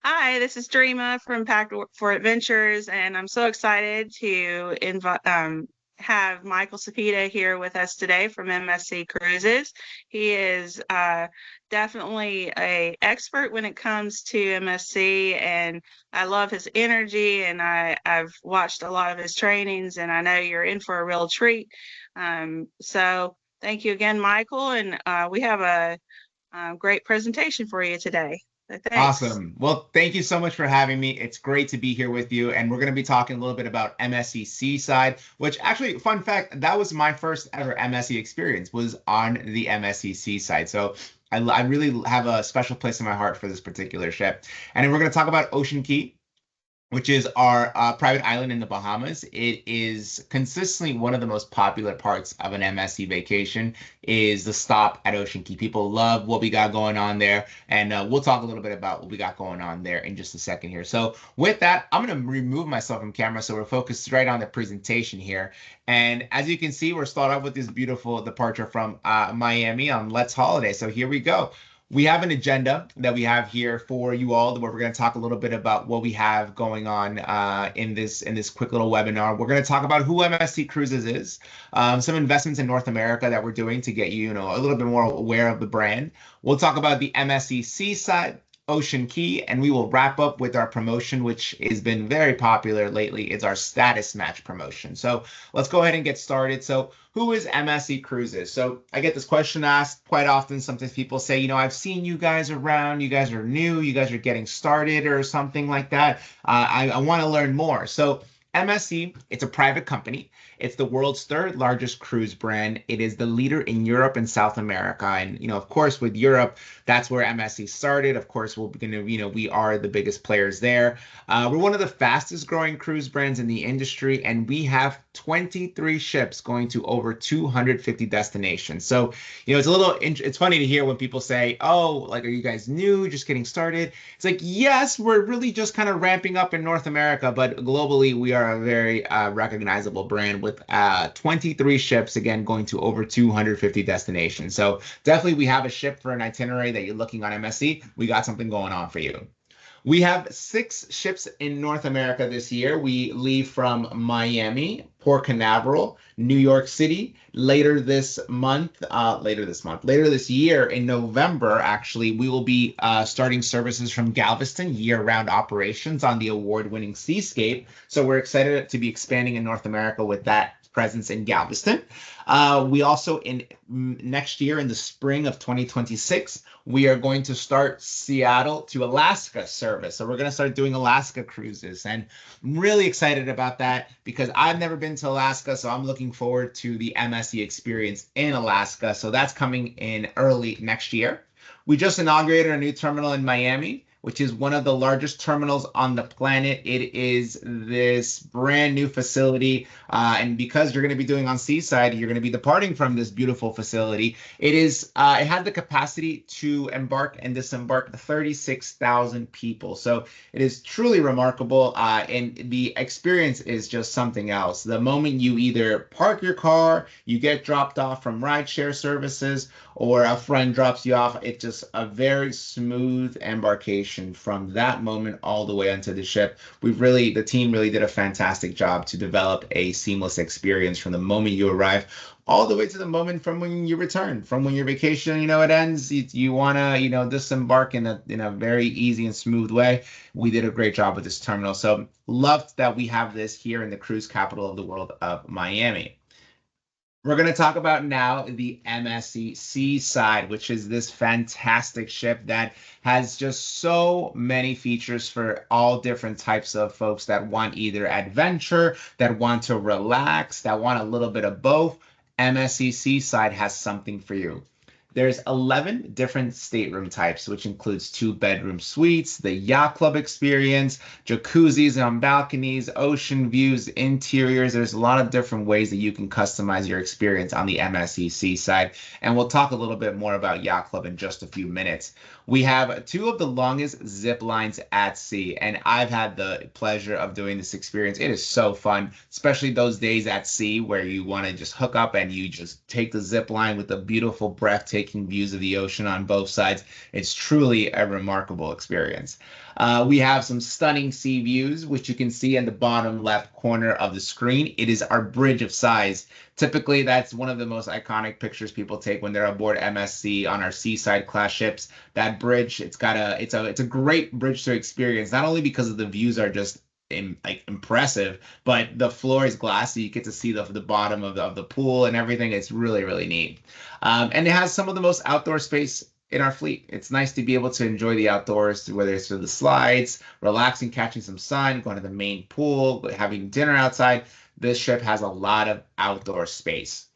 Hi, this is Drema from Packed for Adventures, and I'm so excited to have Michael Sapita here with us today from MSC Cruises. He is definitely a expert when it comes to MSC, and I love his energy, and I've watched a lot of his trainings, and I know you're in for a real treat. So thank you again, Michael, and we have a great presentation for you today. So thanks. Awesome. Well, thank you so much for having me. It's great to be here with you. And we're going to be talking a little bit about MSC Seaside, which actually, fun fact, that was my first ever MSC experience was on the MSC Seaside. So I really have a special place in my heart for this particular ship. And then we're going to talk about Ocean Key, which is our private island in the Bahamas. It is consistently one of the most popular parts of an MSC vacation is the stop at Ocean Key. People love what we got going on there, and we'll talk a little bit about what we got going on there in just a second here. So with that, I'm going to remove myself from camera so we're focused right on the presentation here. And as you can see, we're starting off with this beautiful departure from Miami on Let's Holiday. So here we go. We have an agenda that we have here for you all, where we're going to talk a little bit about what we have going on in this quick little webinar. We're going to talk about who MSC Cruises is, some investments in North America that we're doing to get you, a little bit more aware of the brand. We'll talk about the MSC Seaside, Ocean Key, and we will wrap up with our promotion, which has been very popular lately. It's our status match promotion. So let's go ahead and get started. So who is MSC Cruises? So I get this question asked quite often. Sometimes people say, I've seen you guys around. You guys are new. You guys are getting started or something like that. I want to learn more. So MSC, it's a private company. It's the world's third largest cruise brand. It is the leader in Europe and South America. And, of course, with Europe, that's where MSC started. Of course, we are the biggest players there. We're one of the fastest growing cruise brands in the industry, and we have 23 ships going to over 250 destinations. So, it's funny to hear when people say, oh, like, are you guys new, just getting started? It's like, yes, we're really just kind of ramping up in North America, but globally, we are a very recognizable brand with 23 ships, again, going to over 250 destinations. So definitely we have a ship for an itinerary that you're looking on MSC. We got something going on for you. We have 6 ships in North America this year. We leave from Miami, Port Canaveral, New York City. Later this year in November, actually, we will be starting services from Galveston, year-round operations on the award-winning Seascape. So we're excited to be expanding in North America with that presence in Galveston. We also, in next year, in the spring of 2026, we are going to start Seattle to Alaska service. So we're going to start doing Alaska cruises. And I'm really excited about that because I've never been to Alaska. So I'm looking forward to the MSC experience in Alaska. So that's coming in early next year. We just inaugurated a new terminal in Miami, which is one of the largest terminals on the planet. It is this brand new facility. And because you're going to be doing on Seaside, you're going to be departing from this beautiful facility. It had the capacity to embark and disembark 36,000 people. So it is truly remarkable. And the experience is just something else. The moment you either park your car, you get dropped off from rideshare services, or a friend drops you off, it's just a very smooth embarkation from that moment all the way onto the ship. The team really did a fantastic job to develop a seamless experience from the moment you arrive all the way to the moment from when you return. From when your vacation, it ends, you want to, disembark in a very easy and smooth way. We did a great job with this terminal. So loved that we have this here in the cruise capital of the world of Miami. We're going to talk about now the MSC Seaside, which is this fantastic ship that has just so many features for all different types of folks that want either adventure, that want to relax, that want a little bit of both. MSC Seaside has something for you. There's 11 different stateroom types, which includes 2-bedroom suites, the yacht club experience, jacuzzis on balconies, ocean views, interiors. There's a lot of different ways that you can customize your experience on the MSC Seaside. And we'll talk a little bit more about yacht club in just a few minutes. We have 2 of the longest zip lines at sea, and I've had the pleasure of doing this experience. It is so fun, especially those days at sea where you want to just hook up and you just take the zip line with the beautiful, breathtaking breathtaking views of the ocean on both sides. It's truly a remarkable experience. We have some stunning sea views, which you can see in the bottom left corner of the screen. It is our bridge of sighs. Typically, that's one of the most iconic pictures people take when they're aboard MSC on our Seaside class ships. That bridge, it's a great bridge to experience, not only because of the views are just impressive, but the floor is glassy. You get to see the bottom of the pool and everything. It's really, really neat. And it has some of the most outdoor space in our fleet. It's nice to be able to enjoy the outdoors, whether it's through the slides, relaxing, catching some sun, going to the main pool, having dinner outside. This ship has a lot of outdoor space.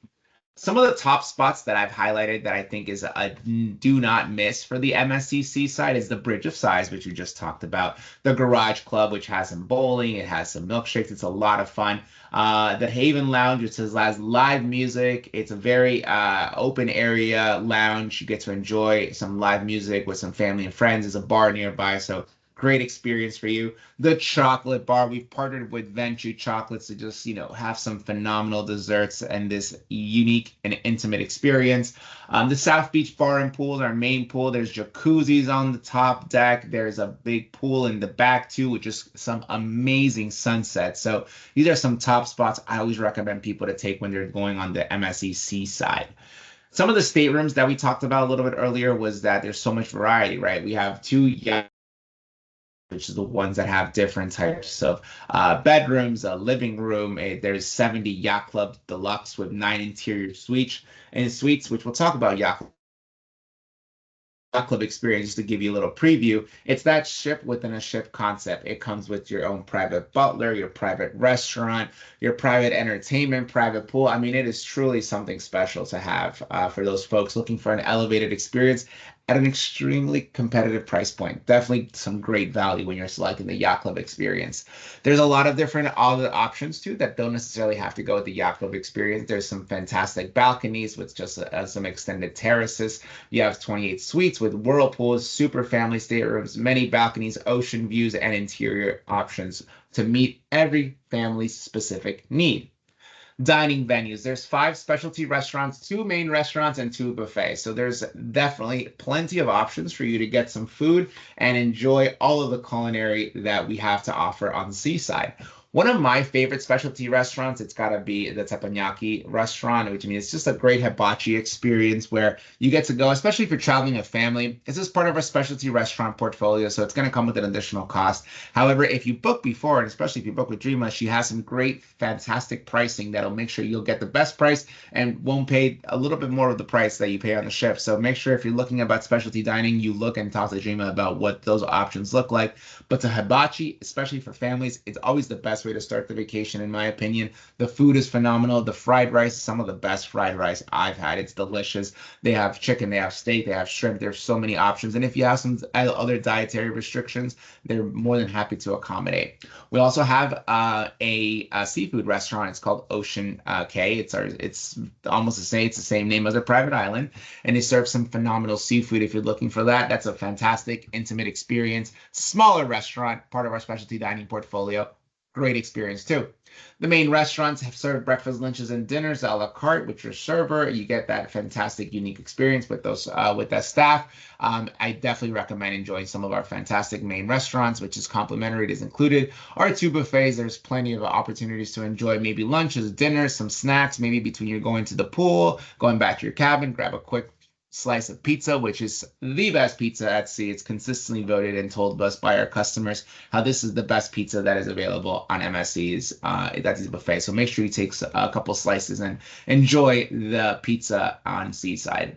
Some of the top spots that I've highlighted that I think is a do not miss for the MSC Seaside is the Bridge of Sighs, which we just talked about. The Garage Club, which has some bowling, it has some milkshakes. It's a lot of fun. The Haven Lounge, which has live music. It's a very open area lounge. You get to enjoy some live music with some family and friends. There's a bar nearby, so great experience for you. The chocolate bar, we've partnered with Venture Chocolates to just, have some phenomenal desserts and this unique and intimate experience. The South Beach Bar and Pool is our main pool. There's jacuzzis on the top deck. There's a big pool in the back too, with just some amazing sunsets. So these are some top spots I always recommend people to take when they're going on the MSC Seaside. Some of the staterooms that we talked about a little bit earlier was that there's so much variety, right? We have two which is the ones that have different types of bedrooms, a living room. There's 70 Yacht Club Deluxe with 9 interior suites, which we'll talk about Yacht Club experience just to give you a little preview. It's that ship within a ship concept. It comes with your own private butler, your private restaurant, your private entertainment, private pool. I mean, it is truly something special to have for those folks looking for an elevated experience at an extremely competitive price point. Definitely some great value when you're selecting the Yacht Club experience. There's a lot of different other options too that don't necessarily have to go with the Yacht Club experience. There's some fantastic balconies with just some extended terraces. You have 28 suites with whirlpools, super family staterooms, many balconies, ocean views, and interior options to meet every family's specific need. Dining venues. There's 5 specialty restaurants, 2 main restaurants, and 2 buffets. So there's definitely plenty of options for you to get some food and enjoy all of the culinary that we have to offer on Seaside. One of my favorite specialty restaurants, it's got to be the teppanyaki restaurant, which means it's just a great hibachi experience where you get to go, especially if you're traveling a family. This is part of our specialty restaurant portfolio, so it's going to come with an additional cost. However, if you book before, and especially if you book with Drema, she has some great, fantastic pricing that'll make sure you'll get the best price and won't pay a little bit more of the price that you pay on the ship. So make sure if you're looking about specialty dining, you look and talk to Drema about what those options look like. But the hibachi, especially for families, it's always the best way to start the vacation, in my opinion. The food is phenomenal. The fried rice is some of the best fried rice I've had. It's delicious. They have chicken, they have steak, they have shrimp. There's so many options. And if you have some other dietary restrictions, they're more than happy to accommodate. We also have a seafood restaurant. It's called Ocean K. It's almost the same. It's the same name as a private island, and they serve some phenomenal seafood. If you're looking for that, that's a fantastic, intimate experience. Smaller restaurant, part of our specialty dining portfolio. Great experience too. The main restaurants have served breakfast, lunches, and dinners a la carte with your server. You get that fantastic, unique experience with those with that staff. I definitely recommend enjoying some of our fantastic main restaurants, which is complimentary. It is included. Our 2 buffets, there's plenty of opportunities to enjoy maybe lunches, dinners, some snacks, maybe between you going to the pool, going back to your cabin, grab a quick slice of pizza, which is the best pizza at sea. It's consistently voted and told us by our customers how this is the best pizza that is available on MSC's that is buffet. So make sure you take a couple slices and enjoy the pizza on Seaside.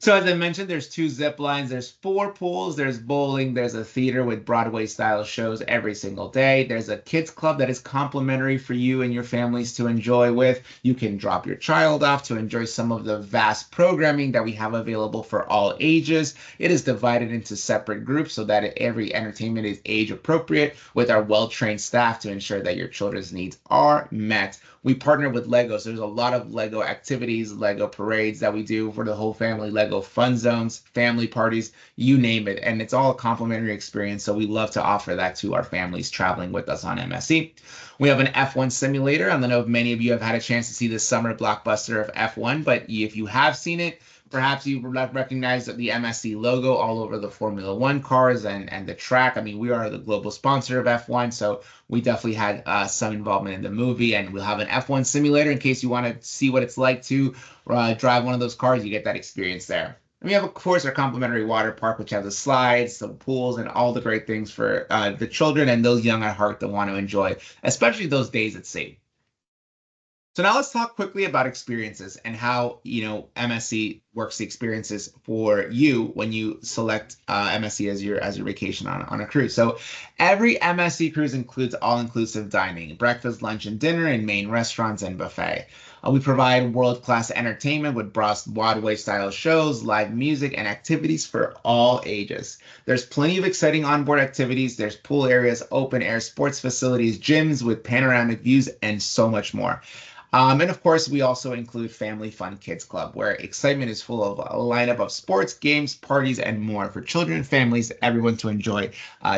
So as I mentioned, there's 2 zip lines, there's 4 pools, there's bowling, there's a theater with Broadway style shows every single day. There's a kids club that is complimentary for you and your families to enjoy with. You can drop your child off to enjoy some of the vast programming that we have available for all ages. It is divided into separate groups so that every entertainment is age appropriate with our well-trained staff to ensure that your children's needs are met. We partner with Lego, so there's a lot of Lego activities, Lego parades that we do for the whole family, Lego fun zones, family parties, you name it. And it's all a complimentary experience, so we love to offer that to our families traveling with us on MSC. We have an F1 simulator. I don't know if many of you have had a chance to see the summer blockbuster of F1, but if you have seen it, Perhaps you recognize the MSC logo all over the Formula One cars and the track. I mean, we are the global sponsor of F1, so we definitely had some involvement in the movie, and we'll have an F1 simulator in case you want to see what it's like to drive one of those cars. You get that experience there. And we have, of course, our complimentary water park, which has the slides, the pools, and all the great things for the children and those young at heart that want to enjoy, especially those days at sea. So now let's talk quickly about experiences and how, MSC works the experiences for you when you select MSC as your vacation on a cruise. So every MSC cruise includes all-inclusive dining, breakfast, lunch, and dinner in main restaurants and buffet. We provide world-class entertainment with Broadway-style shows, live music, and activities for all ages. There's plenty of exciting onboard activities. There's pool areas, open-air sports facilities, gyms with panoramic views, and so much more. And of course, we also include Family Fun Kids Club, where excitement is full of a lineup of sports, games, parties, and more for children and families, everyone to enjoy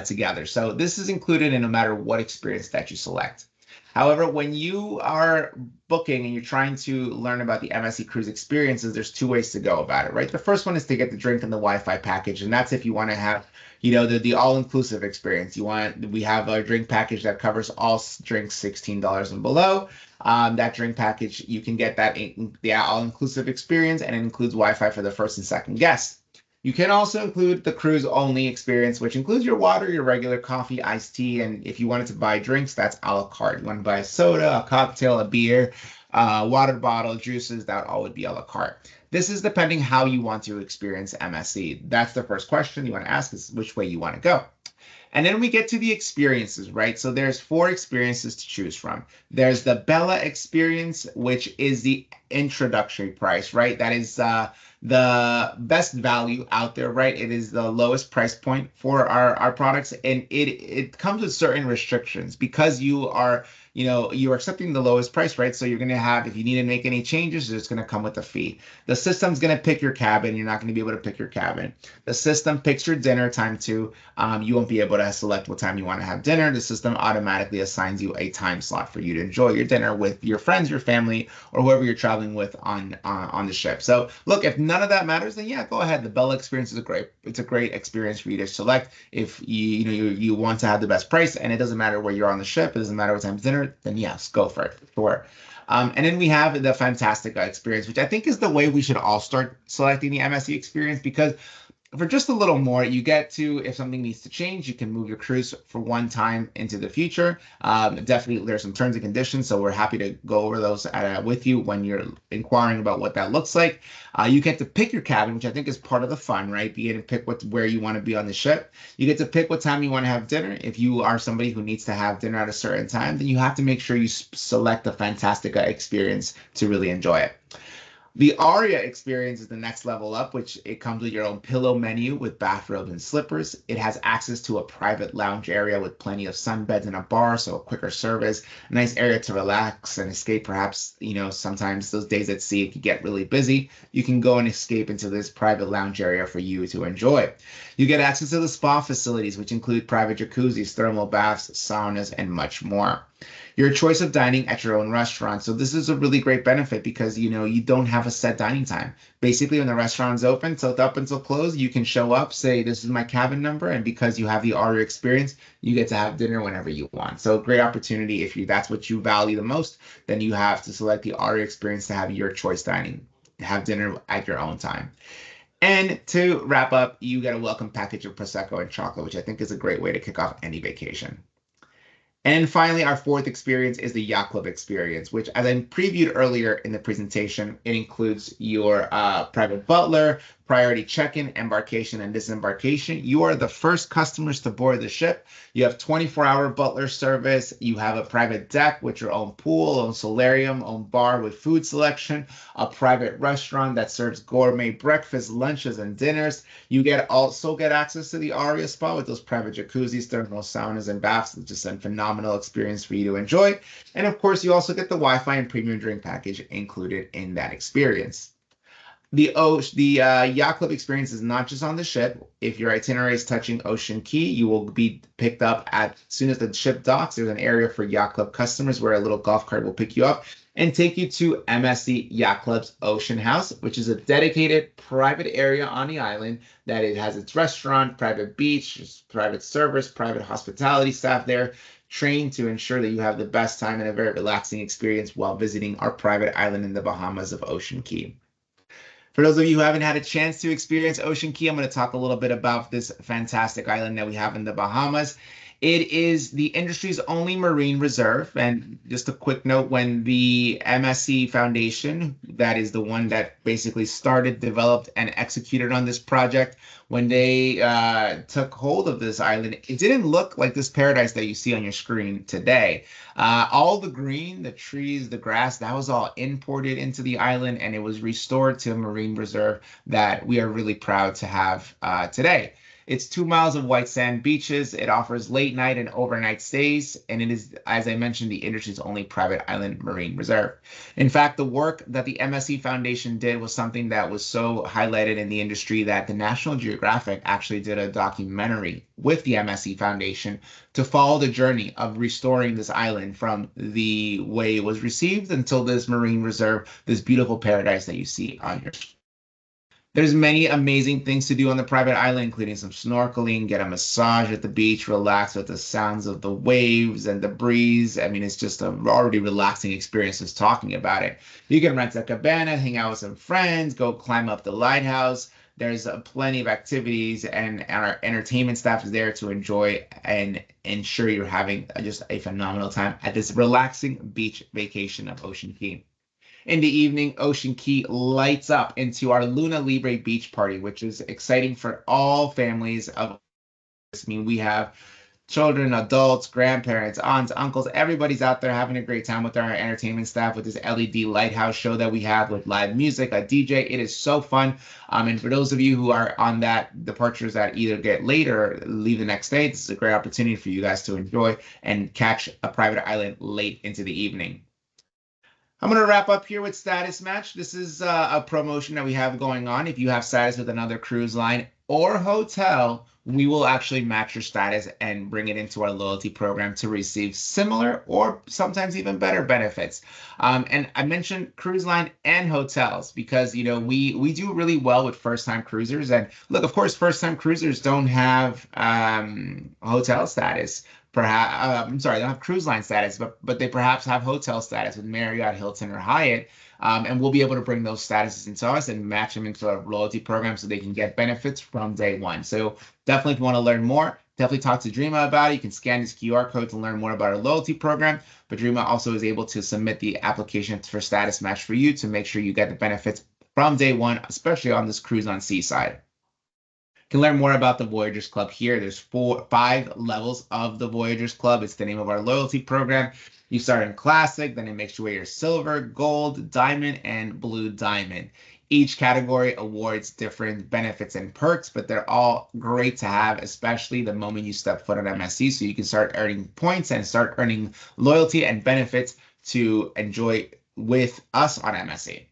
together. So this is included in no matter what experience that you select. However, when you are booking and you're trying to learn about the MSC cruise experiences, there's two ways to go about it, right? The first one is to get the drink and the Wi-Fi package, and that's if you want to have the all-inclusive experience. We have a drink package that covers all drinks $16 and below. That drink package, you can get that the all-inclusive experience, and it includes Wi-Fi for the first and second guests. You can also include the cruise-only experience, which includes your water, your regular coffee, iced tea, and if you wanted to buy drinks, that's a la carte. You want to buy a soda, a cocktail, a beer, water bottle, juices, that all would be a la carte. This is depending how you want to experience MSC. That's the first question you want to ask, is which way you want to go. And then we get to the experiences, right? So there's 4 experiences to choose from. There's the Bella experience, which is the introductory price, right? That is the best value out there, right? It is the lowest price point for our products, and it comes with certain restrictions because you are accepting the lowest price, right? So you're going to have, if you need to make any changes, it's going to come with a fee. The system's going to pick your cabin. You're not going to be able to pick your cabin. The system picks your dinner time too. You won't be able to select what time you want to have dinner. The system automatically assigns you a time slot for you to enjoy your dinner with your friends, your family, or whoever you're traveling with on the ship. So look, if none of that matters, then yeah, go ahead. The Bella experience is a great experience for you to select. If you want to have the best price, and it doesn't matter where you're on the ship, it doesn't matter what time's dinner, then yes, go for it. Sure. And then we have the Fantastica experience, which I think is the way we should all start selecting the MSC experience, because for just a little more, you get to, if something needs to change, you can move your cruise for one time into the future. Definitely, there's some terms and conditions, so we're happy to go over those with you when you're inquiring about what that looks like. You get to pick your cabin, which I think is part of the fun, right? You get to pick where you want to be on the ship. You get to pick what time you want to have dinner. If you are somebody who needs to have dinner at a certain time, then you have to make sure you select the Fantastica experience to really enjoy it. The Aria experience is the next level up, which it comes with your own pillow menu with bathrobe and slippers. It has access to a private lounge area with plenty of sunbeds and a bar, so a quicker service, a nice area to relax and escape. Perhaps, sometimes those days at sea it could get really busy. You can go and escape into this private lounge area for you to enjoy. You get access to the spa facilities, which include private jacuzzis, thermal baths, saunas, and much more. Your choice of dining at your own restaurant. So this is a really great benefit because, you don't have a set dining time. Basically, when the restaurant's open, up until close, you can show up, say, this is my cabin number. And because you have the Aria experience, you get to have dinner whenever you want. So great opportunity. If that's what you value the most, then you have to select the Aria experience to have your choice dining, have dinner at your own time. And to wrap up, you get a welcome package of Prosecco and chocolate, which I think is a great way to kick off any vacation. And finally, our 4th experience is the Yacht Club experience, which, as I previewed earlier in the presentation, it includes your private butler, priority check-in, embarkation, and disembarkation. You are the first customers to board the ship. You have 24-hour butler service. You have a private deck with your own pool, own solarium, own bar with food selection, a private restaurant that serves gourmet breakfast, lunches, and dinners. You also get access to the Aria Spa with those private jacuzzis, thermal saunas, and baths. It's just a phenomenal experience for you to enjoy. And of course, you also get the Wi-Fi and premium drink package included in that experience. The Yacht Club experience is not just on the ship. If your itinerary is touching Ocean Key, you will be picked up as soon as the ship docks. There's an area for Yacht Club customers where a little golf cart will pick you up and take you to MSC Yacht Club's Ocean House, which is a dedicated private area on the island that it has its restaurant, private beach, private service, private hospitality staff there, trained to ensure that you have the best time and a very relaxing experience while visiting our private island in the Bahamas of Ocean Key. For those of you who haven't had a chance to experience Ocean Key, I'm going to talk a little bit about this fantastic island that we have in the Bahamas. It is the industry's only marine reserve. And just a quick note, when the MSC Foundation, that is the one that basically started, developed, and executed on this project, when they took hold of this island, it didn't look like this paradise that you see on your screen today. All the green, the trees, the grass, that was all imported into the island, and it was restored to a marine reserve that we are really proud to have today. It's 2 miles of white sand beaches. It offers late night and overnight stays, and it is, as I mentioned, the industry's only private island marine reserve. In fact, the work that the MSC Foundation did was something that was so highlighted in the industry that the National Geographic actually did a documentary with the MSC Foundation to follow the journey of restoring this island from the way it was received until this marine reserve, this beautiful paradise that you see on your screen. There's many amazing things to do on the private island, including some snorkeling, get a massage at the beach, relax with the sounds of the waves and the breeze. I mean, it's just a already relaxing experience just talking about it. You can rent a cabana, hang out with some friends, go climb up the lighthouse. There's plenty of activities, and our entertainment staff is there to enjoy and ensure you're having just a phenomenal time at this relaxing beach vacation of Ocean Key. In the evening, Ocean Key lights up into our Luna Libre beach party, which is exciting for all families of. I mean, we have children, adults, grandparents, aunts, uncles, everybody's out there having a great time with our entertainment staff with this LED lighthouse show that we have with live music, a DJ. It is so fun. And for those of you who are on that departures that either get late or leave the next day, this is a great opportunity for you guys to enjoy and catch a private island late into the evening. I'm going to wrap up here with Status Match. This is a promotion that we have going on. If you have status with another cruise line or hotel, we will actually match your status and bring it into our loyalty program to receive similar or sometimes even better benefits. And I mentioned cruise line and hotels because, you know, we do really well with first-time cruisers. And look, of course, first-time cruisers don't have hotel status. Perhaps I'm sorry, they don't have cruise line status, but they perhaps have hotel status with Marriott, Hilton, or Hyatt, and we'll be able to bring those statuses into us and match them into our loyalty program so they can get benefits from day one. So definitely, if you want to learn more, definitely talk to Drema about it. You can scan this QR code to learn more about our loyalty program. But Drema also is able to submit the application for Status Match for you to make sure you get the benefits from day one, especially on this cruise on Seaside. Can learn more about the Voyagers Club here. There's 5 levels of the Voyagers Club. It's the name of our loyalty program. You start in Classic, then it makes your way your Silver, Gold, Diamond, and Blue Diamond. Each category awards different benefits and perks, but they're all great to have, especially the moment you step foot on MSC, so you can start earning points and start earning loyalty and benefits to enjoy with us on MSC.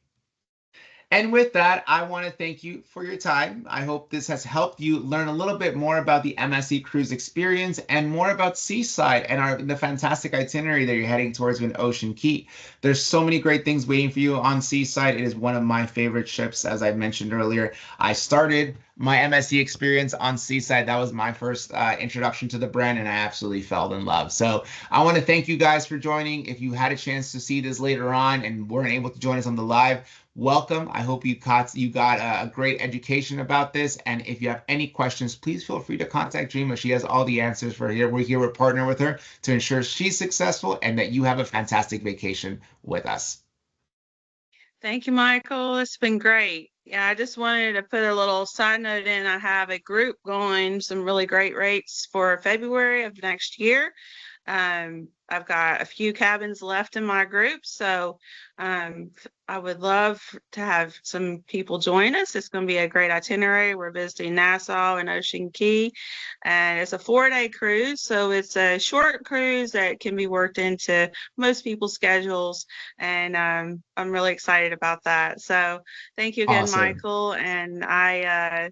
And with that, I want to thank you for your time. I hope this has helped you learn a little bit more about the MSC cruise experience and more about Seaside and the fantastic itinerary that you're heading towards with Ocean Key. There's so many great things waiting for you on Seaside. It is one of my favorite ships, as I mentioned earlier. I started my MSC experience on Seaside. That was my first introduction to the brand, and I absolutely fell in love. So I want to thank you guys for joining. If you had a chance to see this later on and weren't able to join us on the live, welcome. I hope you got a great education about this. And if you have any questions, please feel free to contact Drema. She has all the answers for here. We're here to partner with her to ensure she's successful and that you have a fantastic vacation with us. Thank you, Michael. It's been great. Yeah, I just wanted to put a little side note in. I have a group going, some really great rates for February of next year. I've got a few cabins left in my group, so I would love to have some people join us. It's going to be a great itinerary. We're visiting Nassau and Ocean Key, and it's a 4-day cruise, so it's a short cruise that can be worked into most people's schedules, and I'm really excited about that. So thank you again, Awesome. Michael, and I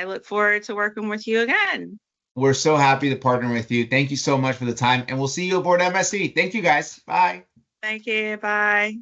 look forward to working with you again. We're so happy to partner with you. Thank you so much for the time, and we'll see you aboard MSC. Thank you, guys. Bye. Thank you. Bye.